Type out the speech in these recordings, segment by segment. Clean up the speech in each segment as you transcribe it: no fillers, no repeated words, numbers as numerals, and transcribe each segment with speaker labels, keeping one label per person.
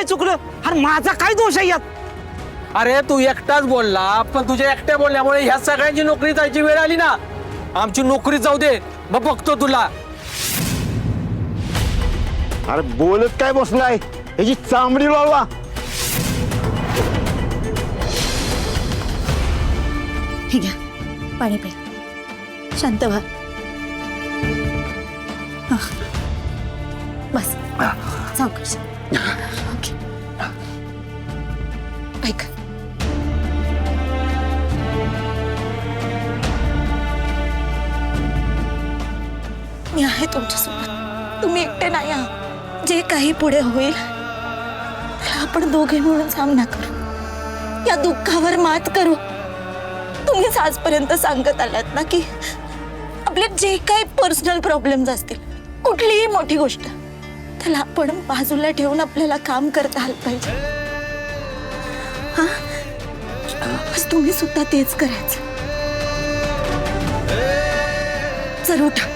Speaker 1: काय चुकलं अरे माझा काय दोष आहे यात?
Speaker 2: अरे तू एकटाच बोलला, पण तुझ्या एकट्या बोलल्यामुळे ह्या सगळ्यांची नोकरी जायची वेळ आली ना. आमची नोकरी जाऊ दे, मग बघतो तुला.
Speaker 3: अरे बोलत काय बसलाय, ह्याची चांबडी लावा.
Speaker 4: हे घ्या पाणी प्या, शांत व्हा. बस सावकाश. ओके. ऐका, मी आहे तुमच्यासोबत. तुम्ही एकटे नाही आहात. जे काही पुढे होईल त्याला आपण दोघे मिळून सामना करू, या दुःखावर मात करू. तुम्हीच आजपर्यंत सांगत आलात ना की आपले जे काही पर्सनल प्रॉब्लेम्स असतील, कुठलीही मोठी गोष्ट, त्याला आपण बाजूला ठेवून आपल्याला काम करता आलं पाहिजे. हा, बस तुम्ही सुद्धा तेच करायचं. जर उठा.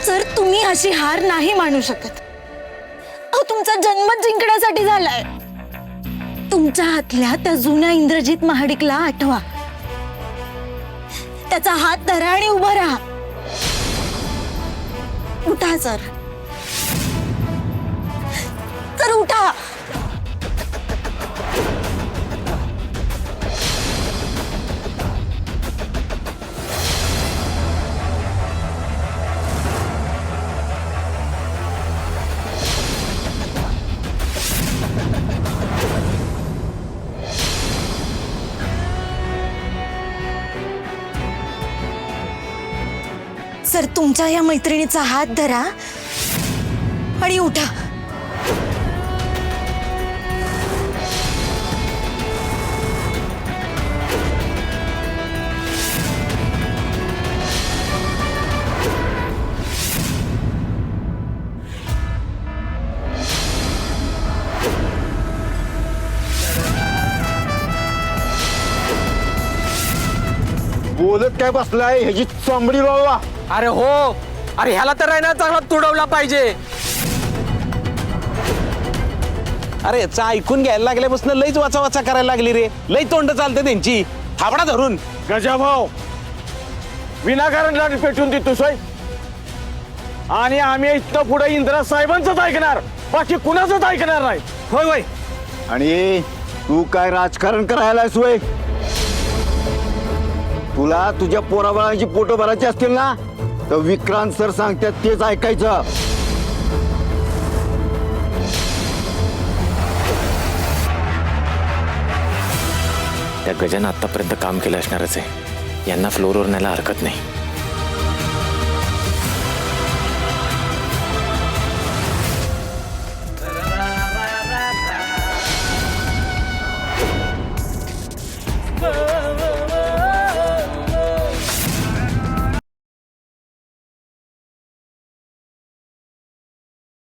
Speaker 4: जर तुम्ही अशी हार नाही मानू शकत, अहो तुमचा जन्म जिंकण्यासाठी झालाय. तुमच्या हातल्या त्या जुन्या इंद्रजित महाडिकला आठवा, त्याचा हात धरा आणि उभं राहा. उठा सर, तर उठा. सर, तुमच्या या मैत्रिणीचा हात धरा आणि उठा.
Speaker 3: बोलत काय बसलाय, ह्याची चांबडी लावा.
Speaker 2: अरे हो, अरे ह्याला तर आहे ना चांगला तुडवला पाहिजे.
Speaker 5: अरे याचा ऐकून घ्यायला लागल्यापासून लईच वाचा वाचा करायला लागली रे. लई तोंड चालते त्यांची, थाबडा धरून.
Speaker 3: गजाभाऊ, विनाकारण लाट पेटून देतो सोय. आणि आम्ही इथं पुढे इंदिरा साहेबांचंच ऐकणार, बाकी कुणाचंच ऐकणार नाही.
Speaker 2: होय होय.
Speaker 3: आणि तू काय राजकारण करायला सोय? तुला तुझ्या पोराबाळांची पोटं भरायची असतील ना, तर विक्रांत सर सांगतात तेच ऐकायचं.
Speaker 6: त्या गजानं आतापर्यंत काम केलं असणारच आहे. यांना फ्लोरवर न्यायला हरकत नाही.